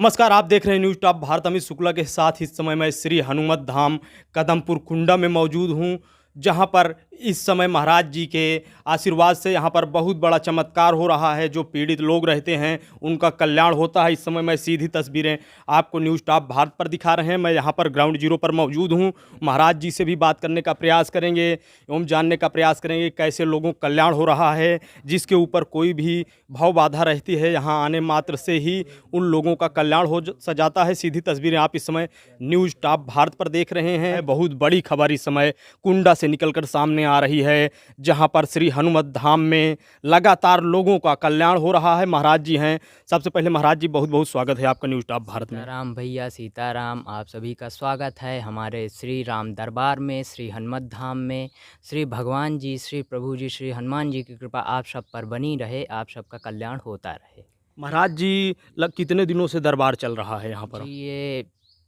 नमस्कार, आप देख रहे हैं न्यूज़ टॉप भारत। अमित शुक्ला के साथ इस समय मैं श्री हनुमत धाम कदमपुर कुंडा में मौजूद हूं, जहां पर इस समय महाराज जी के आशीर्वाद से यहां पर बहुत बड़ा चमत्कार हो रहा है। जो पीड़ित लोग रहते हैं उनका कल्याण होता है। इस समय मैं सीधी तस्वीरें आपको न्यूज़ टॉप भारत पर दिखा रहे हैं। मैं यहां पर ग्राउंड जीरो पर मौजूद हूं। महाराज जी से भी बात करने का प्रयास करेंगे एवं जानने का प्रयास करेंगे कैसे लोगों का कल्याण हो रहा है। जिसके ऊपर कोई भी भाव बाधा रहती है, यहाँ आने मात्र से ही उन लोगों का कल्याण सजाता है। सीधी तस्वीरें आप इस समय न्यूज़ टॉप भारत पर देख रहे हैं। बहुत बड़ी खबर इस समय कुंडा से निकलकर सामने आ रही है, जहां पर श्री हनुमत धाम में लगातार लोगों का कल्याण हो रहा है। महाराज जी हैं। सबसे पहले महाराज जी, बहुत बहुत स्वागत है आपका न्यूज़ टॉप भारत में। सीताराम भैया, सीताराम। आप सभी का स्वागत है हमारे श्री राम दरबार में, श्री हनुमत धाम में। श्री भगवान जी, श्री प्रभु जी, श्री हनुमान जी की कृपा आप सब पर बनी रहे, आप सबका कल्याण होता रहे। महाराज जी, कितने दिनों से दरबार चल रहा है यहाँ जी, पर? ये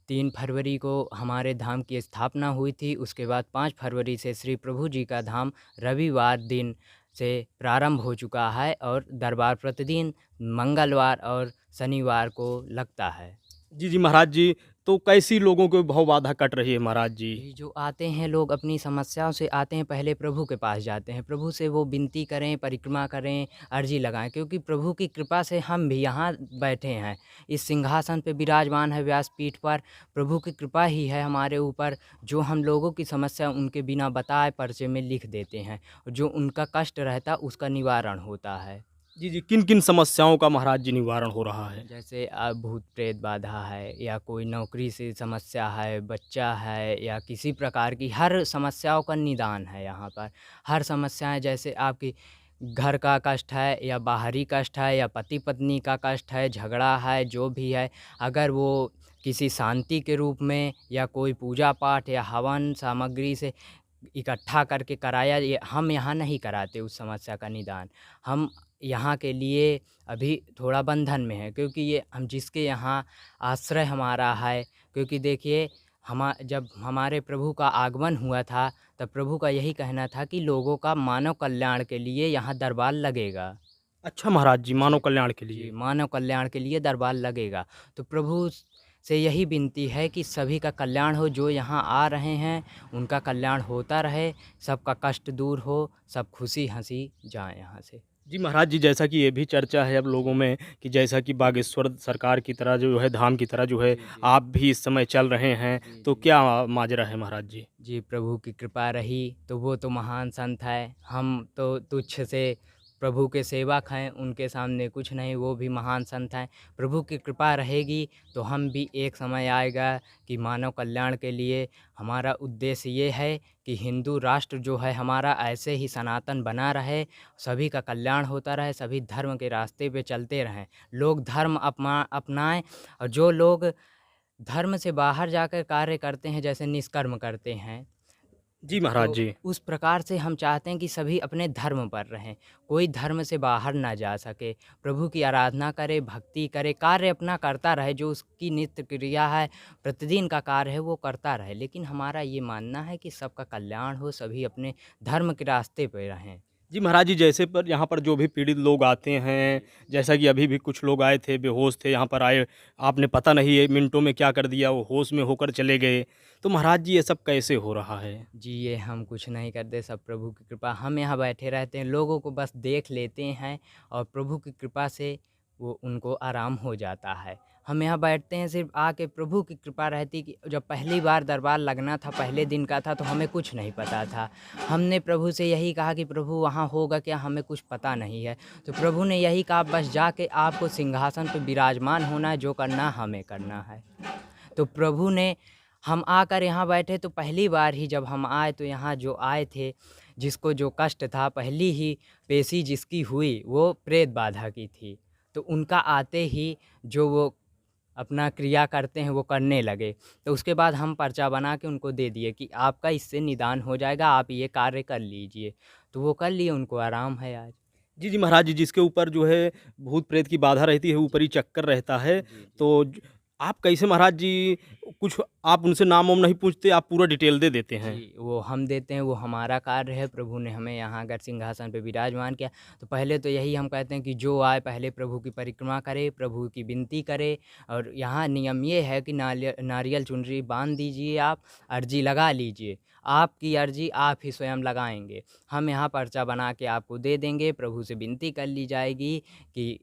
3 फरवरी को हमारे धाम की स्थापना हुई थी। उसके बाद 5 फरवरी से श्री प्रभु जी का धाम रविवार दिन से प्रारंभ हो चुका है और दरबार प्रतिदिन मंगलवार और शनिवार को लगता है। जी जी महाराज जी, तो कैसी लोगों को भाव बाधा कट रही है महाराज जी? जी, जो आते हैं लोग अपनी समस्याओं से आते हैं, पहले प्रभु के पास जाते हैं। प्रभु से वो विनती करें, परिक्रमा करें, अर्जी लगाएँ, क्योंकि प्रभु की कृपा से हम भी यहाँ बैठे हैं। इस सिंहासन पे विराजमान है व्यासपीठ पर। प्रभु की कृपा ही है हमारे ऊपर, जो हम लोगों की समस्या उनके बिना बताए पर्चे में लिख देते हैं। जो उनका कष्ट रहता है उसका निवारण होता है। जी जी, किन किन समस्याओं का महाराज जी निवारण हो रहा है? जैसे भूत प्रेत बाधा है, या कोई नौकरी से समस्या है, बच्चा है, या किसी प्रकार की हर समस्याओं का निदान है यहाँ पर। हर समस्याएं, जैसे आपकी घर का कष्ट है, या बाहरी कष्ट है, या पति पत्नी का कष्ट है, झगड़ा है, जो भी है, अगर वो किसी शांति के रूप में या कोई पूजा पाठ या हवन सामग्री से इकट्ठा करके कराया, ये हम यहाँ नहीं कराते उस समस्या का निदान। हम यहाँ के लिए अभी थोड़ा बंधन में है, क्योंकि ये हम जिसके यहाँ आश्रय हमारा है। क्योंकि देखिए, जब हमारे प्रभु का आगमन हुआ था, तब प्रभु का यही कहना था कि लोगों का मानव कल्याण के लिए यहाँ दरबार लगेगा। अच्छा महाराज जी, मानव जी, कल्याण के जी, लिए। मानव कल्याण के लिए दरबार लगेगा। तो प्रभु से यही विनती है कि सभी का कल्याण हो, जो यहाँ आ रहे हैं उनका कल्याण होता रहे, सबका कष्ट दूर हो, सब खुशी हंसी जाएं यहाँ से। जी महाराज जी, जैसा कि ये भी चर्चा है अब लोगों में कि जैसा कि बागेश्वर सरकार की तरह जो है, धाम की तरह जो है, जी, जी, आप भी इस समय चल रहे हैं, जी, तो जी। क्या माजरा है महाराज जी? जी, प्रभु की कृपा रही तो वो तो महान संत है। हम तो तुच्छ से प्रभु के सेवक हैं, उनके सामने कुछ नहीं, वो भी महान संत हैं। प्रभु की कृपा रहेगी तो हम भी एक समय आएगा कि मानव कल्याण के लिए हमारा उद्देश्य ये है कि हिंदू राष्ट्र जो है हमारा ऐसे ही सनातन बना रहे, सभी का कल्याण होता रहे, सभी धर्म के रास्ते पे चलते रहें। लोग धर्म अपनाएँ, और जो लोग धर्म से बाहर जाकर कार्य करते हैं, जैसे निष्कर्म करते हैं, जी महाराज तो जी। उस प्रकार से हम चाहते हैं कि सभी अपने धर्म पर रहें, कोई धर्म से बाहर ना जा सके। प्रभु की आराधना करे, भक्ति करे, कार्य अपना करता रहे, जो उसकी नित्य क्रिया है, प्रतिदिन का कार्य है, वो करता रहे। लेकिन हमारा ये मानना है कि सबका कल्याण हो, सभी अपने धर्म के रास्ते पे रहें। जी महाराज जी, जैसे पर यहाँ पर जो भी पीड़ित लोग आते हैं, जैसा कि अभी भी कुछ लोग आए थे, बेहोश थे, यहाँ पर आए, आपने पता नहीं है मिनटों में क्या कर दिया, वो होश में होकर चले गए। तो महाराज जी, ये सब कैसे हो रहा है? जी, ये हम कुछ नहीं करते, सब प्रभु की कृपा। हम यहाँ बैठे रहते हैं, लोगों को बस देख लेते हैं, और प्रभु की कृपा से वो उनको आराम हो जाता है। हम यहाँ बैठते हैं, सिर्फ़ आके प्रभु की कृपा रहती कि जब पहली बार दरबार लगना था, पहले दिन का था, तो हमें कुछ नहीं पता था। हमने प्रभु से यही कहा कि प्रभु वहाँ होगा क्या, हमें कुछ पता नहीं है। तो प्रभु ने यही कहा, बस जाके आपको सिंहासन पे विराजमान होना है, जो करना हमें करना है। तो प्रभु ने, हम आकर यहाँ बैठे तो पहली बार ही जब हम आए, तो यहाँ जो आए थे, जिसको जो कष्ट था, पहली ही पेशी जिसकी हुई वो प्रेत बाधा की थी। तो उनका आते ही जो वो अपना क्रिया करते हैं वो करने लगे। तो उसके बाद हम पर्चा बना के उनको दे दिए कि आपका इससे निदान हो जाएगा, आप ये कार्य कर लीजिए। तो वो कर लिए, उनको आराम है आज। जी जी महाराज जी, जिसके ऊपर जो है भूत प्रेत की बाधा रहती है, ऊपरी चक्कर रहता है, जी, जी। तो आप कैसे महाराज जी, कुछ आप उनसे नाम वाम नहीं पूछते, आप पूरा डिटेल दे देते हैं? जी, वो हम देते हैं, वो हमारा कार्य है। प्रभु ने हमें यहाँ अगर सिंहासन पे विराजमान किया, तो पहले तो यही हम कहते हैं कि जो आए पहले प्रभु की परिक्रमा करे, प्रभु की विनती करे। और यहाँ नियम ये है कि नारियल चुनरी बाँध दीजिए आप, अर्ज़ी लगा लीजिए। आपकी अर्ज़ी आप ही स्वयं लगाएँगे। हम यहाँ पर्चा बना के आपको दे देंगे, प्रभु से विनती कर ली जाएगी कि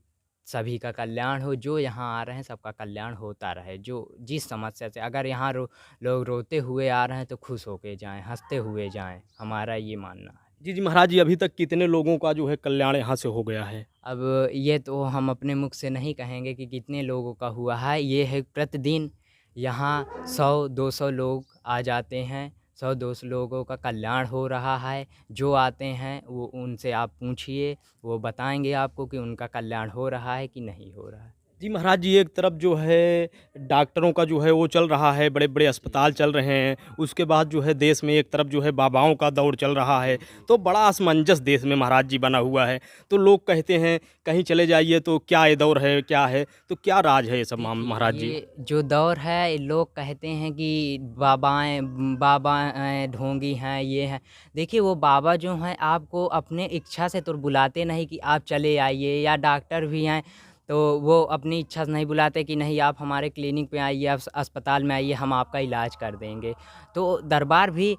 सभी का कल्याण हो, जो यहाँ आ रहे हैं सबका कल्याण होता रहे। जो जिस समस्या से अगर यहाँ लोग रोते हुए आ रहे हैं तो खुश होके जाएँ, हँसते हुए जाएँ, हमारा ये मानना है। जी, जी महाराज जी, अभी तक कितने लोगों का जो है कल्याण यहाँ से हो गया है? अब ये तो हम अपने मुख से नहीं कहेंगे कि कितने लोगों का हुआ है, ये है प्रतिदिन यहाँ 100-200 लोग आ जाते हैं, 100-200 लोगों का कल्याण हो रहा है। जो आते हैं वो उनसे आप पूछिए, वो बताएँगे आपको कि उनका कल्याण हो रहा है कि नहीं हो रहा है। जी महाराज जी, एक तरफ जो है डॉक्टरों का जो है वो चल रहा है, बड़े-बड़े अस्पताल चल रहे हैं, उसके बाद जो है देश में एक तरफ जो है बाबाओं का दौर चल रहा है, तो बड़ा असमंजस देश में महाराज जी बना हुआ है। तो लोग कहते हैं कहीं चले जाइए तो क्या ये दौर है, क्या है? तो क्या राज है ये सब देखिए, महाराज जी? ये जो दौर है लोग कहते हैं कि बाबा ढोंगी हैं, ये हैं। देखिए वो बाबा जो हैं आपको अपने इच्छा से तो बुलाते नहीं कि आप चले आइए, या डॉक्टर भी हैं तो वो अपनी इच्छा से नहीं बुलाते कि नहीं आप हमारे क्लिनिक पे आइए, आप अस्पताल में आइए, हम आपका इलाज कर देंगे। तो दरबार भी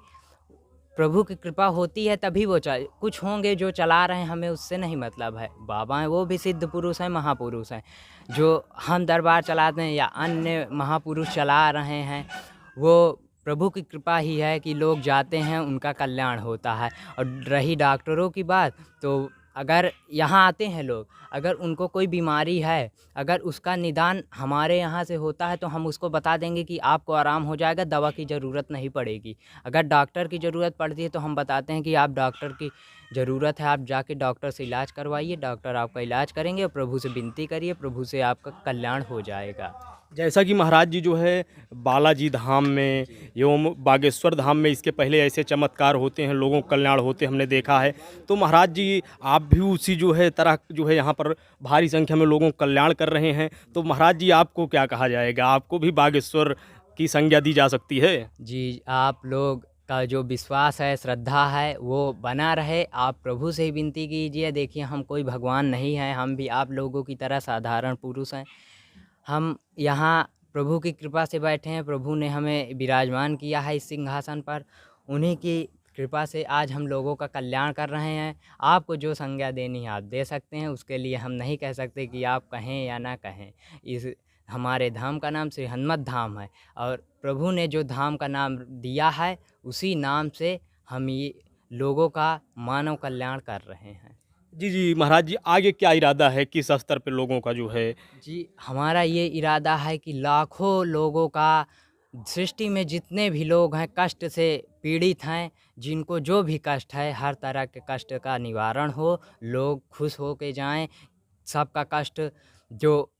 प्रभु की कृपा होती है तभी वो कुछ होंगे जो चला रहे हैं, हमें उससे नहीं मतलब है। बाबा हैं वो भी सिद्ध पुरुष हैं, महापुरुष हैं। जो हम दरबार चलाते हैं या अन्य महापुरुष चला रहे हैं, वो प्रभु की कृपा ही है कि लोग जाते हैं उनका कल्याण होता है। और रही डॉक्टरों की बात, तो अगर यहाँ आते हैं लोग, अगर उनको कोई बीमारी है, अगर उसका निदान हमारे यहाँ से होता है तो हम उसको बता देंगे कि आपको आराम हो जाएगा, दवा की ज़रूरत नहीं पड़ेगी। अगर डॉक्टर की ज़रूरत पड़ती है तो हम बताते हैं कि आप डॉक्टर की ज़रूरत है, आप जाके डॉक्टर से इलाज करवाइए, डॉक्टर आपका इलाज करेंगे और प्रभु से विनती करिए, प्रभु से आपका कल्याण हो जाएगा। जैसा कि महाराज जी जो है बालाजी धाम में एवं बागेश्वर धाम में इसके पहले ऐसे चमत्कार होते हैं, लोगों को कल्याण होते हमने देखा है। तो महाराज जी आप भी उसी जो है तरह जो है यहाँ पर भारी संख्या में लोगों को कल्याण कर रहे हैं। तो महाराज जी आपको क्या कहा जाएगा? आपको भी बागेश्वर की संज्ञा दी जा सकती है? जी, आप लोग का जो विश्वास है, श्रद्धा है, वो बना रहे। आप प्रभु से ही विनती कीजिए। देखिए हम कोई भगवान नहीं हैं, हम भी आप लोगों की तरह साधारण पुरुष हैं। हम यहाँ प्रभु की कृपा से बैठे हैं, प्रभु ने हमें विराजमान किया है इस सिंहासन पर। उन्हीं की कृपा से आज हम लोगों का कल्याण कर रहे हैं। आपको जो संज्ञा देनी है आप दे सकते हैं, उसके लिए हम नहीं कह सकते कि आप कहें या ना कहें। इस हमारे धाम का नाम श्री हनुमत धाम है, और प्रभु ने जो धाम का नाम दिया है उसी नाम से हम ये लोगों का मानव कल्याण कर रहे हैं। जी, जी महाराज जी, आगे क्या इरादा है? किस स्तर पे लोगों का जो है? जी, हमारा ये इरादा है कि लाखों लोगों का, सृष्टि में जितने भी लोग हैं कष्ट से पीड़ित हैं, जिनको जो भी कष्ट है हर तरह के कष्ट का निवारण हो, लोग खुश हो के जाएँ। सबका कष्ट, जो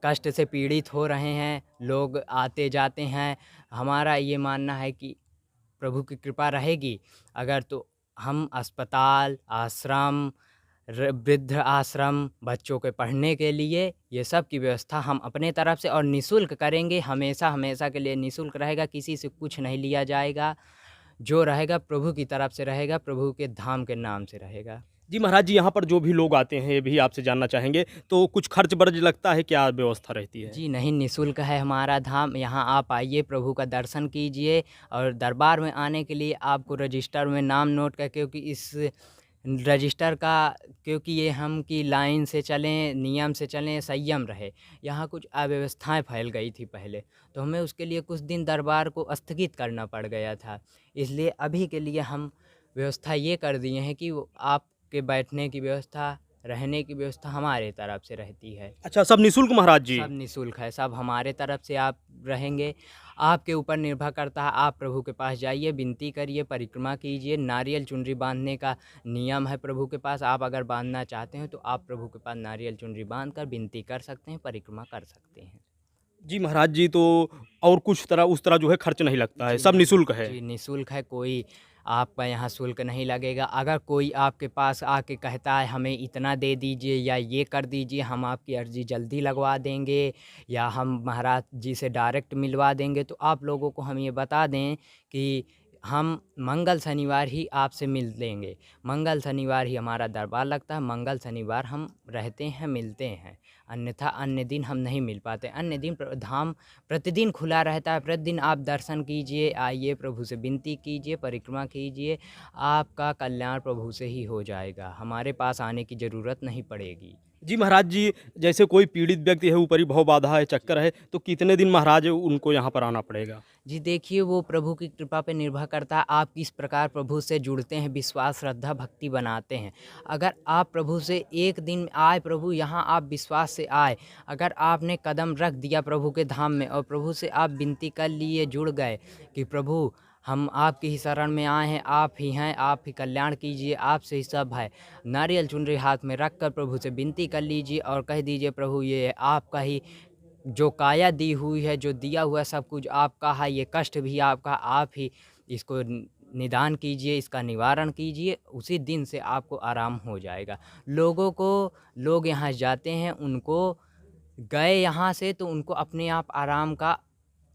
कष्ट से पीड़ित हो रहे हैं, लोग आते जाते हैं। हमारा ये मानना है कि प्रभु की कृपा रहेगी अगर, तो हम अस्पताल, आश्रम, वृद्ध आश्रम, बच्चों के पढ़ने के लिए, ये सब की व्यवस्था हम अपने तरफ से और निःशुल्क करेंगे। हमेशा हमेशा के लिए निःशुल्क रहेगा, किसी से कुछ नहीं लिया जाएगा। जो रहेगा प्रभु की तरफ से रहेगा, प्रभु के धाम के नाम से रहेगा। जी महाराज जी, यहाँ पर जो भी लोग आते हैं ये भी आपसे जानना चाहेंगे, तो कुछ खर्च बर्च लगता है, क्या व्यवस्था रहती है? जी नहीं, निःशुल्क है हमारा धाम। यहाँ आप आइए, प्रभु का दर्शन कीजिए। और दरबार में आने के लिए आपको रजिस्टर में नाम नोट कर, क्योंकि इस रजिस्टर का, क्योंकि ये हम की लाइन से चलें, नियम से चलें, संयम रहे। यहाँ कुछ अव्यवस्थाएं फैल गई थी पहले, तो हमें उसके लिए कुछ दिन दरबार को स्थगित करना पड़ गया था। इसलिए अभी के लिए हम व्यवस्था ये कर दिए हैं कि वो आपके बैठने की व्यवस्था, रहने की व्यवस्था हमारे तरफ से रहती है। अच्छा, सब निःशुल्क महाराज जी? सब निःशुल्क है, सब हमारे तरफ से आप रहेंगे। आपके ऊपर निर्भर करता है, आप प्रभु के पास जाइए, विनती करिए, परिक्रमा कीजिए। नारियल चुनरी बांधने का नियम है प्रभु के पास। आप अगर बांधना चाहते हैं तो आप प्रभु के पास नारियल चुनरी बांध कर विनती कर सकते हैं, परिक्रमा कर सकते हैं। जी महाराज जी, तो और कुछ तरह उस तरह जो है खर्च नहीं लगता है, जी सब नहीं, निःशुल्क है? जी निःशुल्क है। कोई आपका यहाँ शुल्क नहीं लगेगा। अगर कोई आपके पास आके कहता है हमें इतना दे दीजिए या ये कर दीजिए, हम आपकी अर्ज़ी जल्दी लगवा देंगे या हम महाराज जी से डायरेक्ट मिलवा देंगे, तो आप लोगों को हम ये बता दें कि हम मंगल शनिवार ही आपसे मिल लेंगे। मंगल शनिवार ही हमारा दरबार लगता है, मंगल शनिवार हम रहते हैं, मिलते हैं। अन्यथा अन्य दिन हम नहीं मिल पाते। अन्य दिन धाम प्रतिदिन खुला रहता है, प्रतिदिन आप दर्शन कीजिए, आइए प्रभु से विनती कीजिए, परिक्रमा कीजिए, आपका कल्याण प्रभु से ही हो जाएगा। हमारे पास आने की ज़रूरत नहीं पड़ेगी। जी महाराज जी, जैसे कोई पीड़ित व्यक्ति है, ऊपरी भव बाधा है, चक्कर है, तो कितने दिन महाराज उनको यहाँ पर आना पड़ेगा? जी देखिए, वो प्रभु की कृपा पे निर्भर करता है, आप किस प्रकार प्रभु से जुड़ते हैं, विश्वास, श्रद्धा, भक्ति बनाते हैं। अगर आप प्रभु से एक दिन आए, प्रभु यहाँ आप विश्वास से आए, अगर आपने कदम रख दिया प्रभु के धाम में और प्रभु से आप विनती कर लिए, जुड़ गए कि प्रभु हम आपकी ही शरण में आए हैं, आप ही हैं, आप ही कल्याण कीजिए, आपसे ही सब है। नारियल चुनरी हाथ में रख कर प्रभु से विनती कर लीजिए और कह दीजिए प्रभु ये आपका ही जो काया दी हुई है, जो दिया हुआ सब कुछ आपका है, ये कष्ट भी आपका, आप ही इसको निदान कीजिए, इसका निवारण कीजिए, उसी दिन से आपको आराम हो जाएगा। लोग यहाँ जाते हैं, उनको गए यहाँ से तो उनको अपने आप आराम का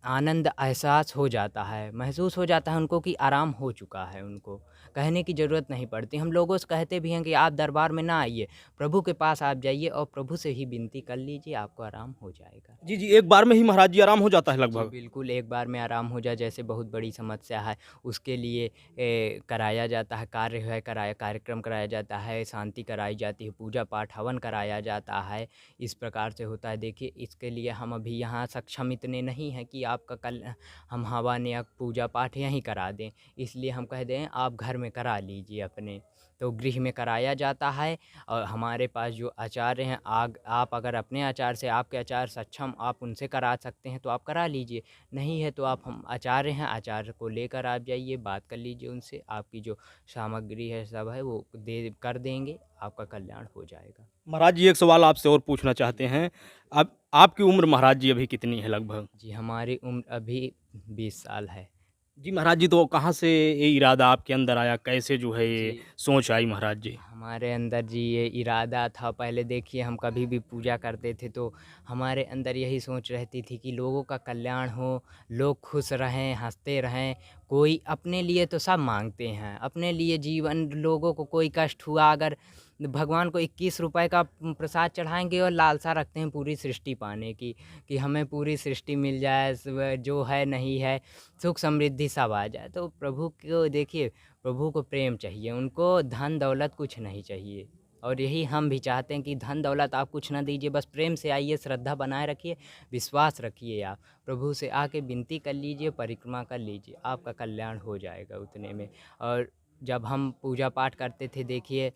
आनंद एहसास हो जाता है, महसूस हो जाता है उनको कि आराम हो चुका है उनको। कहने की ज़रूरत नहीं पड़ती। हम लोगों से कहते भी हैं कि आप दरबार में ना आइए, प्रभु के पास आप जाइए और प्रभु से ही विनती कर लीजिए, आपको आराम हो जाएगा। जी, जी, एक बार में ही महाराज जी आराम हो जाता है जी, लगभग? बिल्कुल, एक बार में आराम हो जाए, जैसे बहुत बड़ी समस्या है, उसके लिए कराया जाता है, कार्यक्रम कराया जाता है, शांति कराई जाती है, पूजा-पाठ, हवन कराया जाता है, इस प्रकार से होता है। देखिए, इसके लिए हम अभी यहाँ सक्षम इतने नहीं हैं कि आपका कल हम हवन या पूजा-पाठ यहीं करा दें, इसलिए हम कह दें, आप घर में करा लीजिए अपने। तो गृह में कराया जाता है और हमारे पास जो आचार्य हैं, आप अगर अपने आचार्य से, आपके आचार्य सक्षम, आप उनसे करा सकते हैं तो आप करा लीजिए, नहीं है तो आप हम आचार्य हैं, आचार्य को लेकर आप जाइए, बात कर लीजिए उनसे, आपकी जो सामग्री है सब है वो दे कर देंगे, आपका कल्याण हो जाएगा। महाराज जी, एक सवाल आपसे और पूछना चाहते हैं। अब आपकी उम्र महाराज जी अभी कितनी है लगभग? जी, हमारी उम्र अभी 20 साल है। जी महाराज जी, तो कहाँ से ये इरादा आपके अंदर आया? कैसे जो है ये जी। सोच आई महाराज जी? हमारे अंदर जी ये इरादा था, पहले देखिए हम कभी भी पूजा करते थे तो हमारे अंदर यही सोच रहती थी कि लोगों का कल्याण हो, लोग खुश रहें, हँसते रहें। कोई अपने लिए तो सब मांगते हैं, अपने लिए जीवन, लोगों को कोई कष्ट हुआ अगर भगवान को 21 रुपए का प्रसाद चढ़ाएँगे और लालसा रखते हैं पूरी सृष्टि पाने की, कि हमें पूरी सृष्टि मिल जाए, जो है नहीं है, सुख समृद्धि सब आ जाए। तो प्रभु को देखिए, प्रभु को प्रेम चाहिए, उनको धन दौलत कुछ नहीं चाहिए और यही हम भी चाहते हैं कि धन दौलत आप कुछ ना दीजिए, बस प्रेम से आइए, श्रद्धा बनाए रखिए, विश्वास रखिए, आप प्रभु से आके विनती कर लीजिए, परिक्रमा कर लीजिए, आपका कल्याण हो जाएगा उतने में। और जब हम पूजा पाठ करते थे, देखिए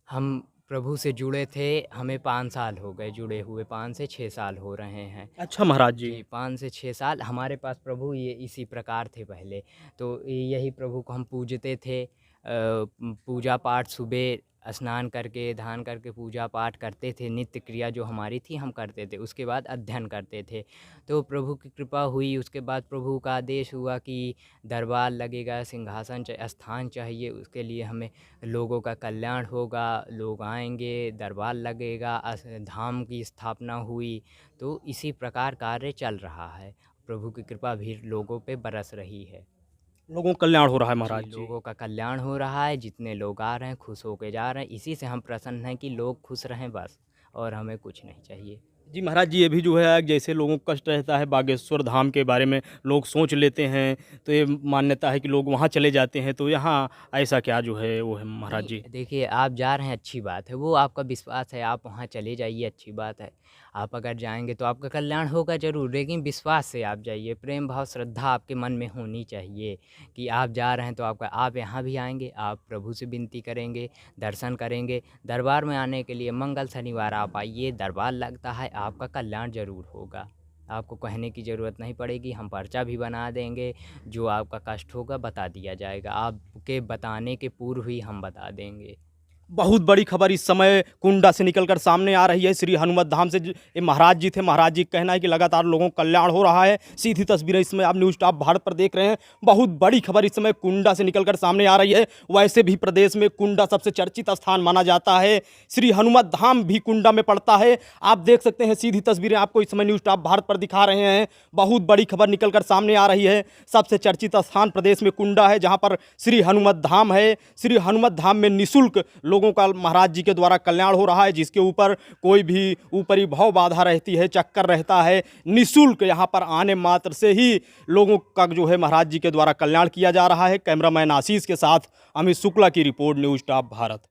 हम प्रभु से जुड़े थे, हमें 5 साल हो गए जुड़े हुए, 5 से 6 साल हो रहे हैं। अच्छा महाराज जी। जी, 5 से 6 साल हमारे पास प्रभु ये इसी प्रकार थे पहले। तो यही प्रभु को हम पूजते थे। पूजा पाठ सुबह स्नान करके, ध्यान करके पूजा पाठ करते थे, नित्य क्रिया जो हमारी थी हम करते थे। उसके बाद अध्ययन करते थे। तो प्रभु की कृपा हुई, उसके बाद प्रभु का आदेश हुआ कि दरबार लगेगा, सिंहासन स्थान चाहिए, उसके लिए हमें लोगों का कल्याण होगा, लोग आएँगे, दरबार लगेगा, धाम की स्थापना हुई। तो इसी प्रकार कार्य चल रहा है। प्रभु की कृपा भी लोगों पे बरस रही है। लोगों का कल्याण हो रहा है जी, महाराज जी। लोगों का कल्याण हो रहा है, जितने लोग आ रहे हैं, खुश होके जा रहे हैं। इसी से हम प्रसन्न हैं कि लोग खुश रहें बस, और हमें कुछ नहीं चाहिए। जी महाराज जी, ये भी जो है जैसे लोगों को कष्ट रहता है, बागेश्वर धाम के बारे में लोग सोच लेते हैं, तो ये मान्यता है कि लोग वहाँ चले जाते हैं, तो यहाँ ऐसा क्या जो है वो है महाराज नहीं, जी? देखिए आप जा रहे हैं अच्छी बात है, वो आपका विश्वास है, आप वहाँ चले जाइए अच्छी बात है। आप अगर जाएँगे तो आपका कल्याण होगा ज़रूर, लेकिन विश्वास से आप जाइए, प्रेम भाव श्रद्धा आपके मन में होनी चाहिए कि आप जा रहे हैं तो आप यहाँ भी आएँगे, आप प्रभु से विनती करेंगे, दर्शन करेंगे। दरबार में आने के लिए मंगल शनिवार आप आइए, दरबार लगता है, आपका कल्याण ज़रूर होगा। आपको कहने की ज़रूरत नहीं पड़ेगी, हम पर्चा भी बना देंगे, जो आपका कष्ट होगा बता दिया जाएगा, आपके बताने के पूर्व ही हम बता देंगे। बहुत बड़ी खबर इस समय कुंडा से निकलकर सामने आ रही है। श्री हनुमत धाम से ये महाराज जी थे। महाराज जी का कहना है कि लगातार लोगों का कल्याण हो रहा है। सीधी तस्वीरें इसमें आप न्यूज़ टॉप भारत पर देख रहे हैं। बहुत बड़ी खबर इस समय कुंडा से निकलकर सामने आ रही है। वैसे भी प्रदेश में कुंडा सबसे चर्चित स्थान माना जाता है। श्री हनुमत धाम भी कुंडा में पड़ता है। आप देख सकते हैं, सीधी तस्वीरें आपको इस समय न्यूज़ टॉप भारत पर दिखा रहे हैं। बहुत बड़ी खबर निकलकर सामने आ रही है। सबसे चर्चित स्थान प्रदेश में कुंडा है, जहाँ पर श्री हनुमत धाम है। श्री हनुमत धाम में निःशुल्क लोगों का महाराज जी के द्वारा कल्याण हो रहा है, जिसके ऊपर कोई भी ऊपरी भाव बाधा रहती है, चक्कर रहता है। निःशुल्क यहाँ पर आने मात्र से ही लोगों का जो है महाराज जी के द्वारा कल्याण किया जा रहा है। कैमरामैन आशीष के साथ अमित शुक्ला की रिपोर्ट, न्यूज़ टॉप भारत।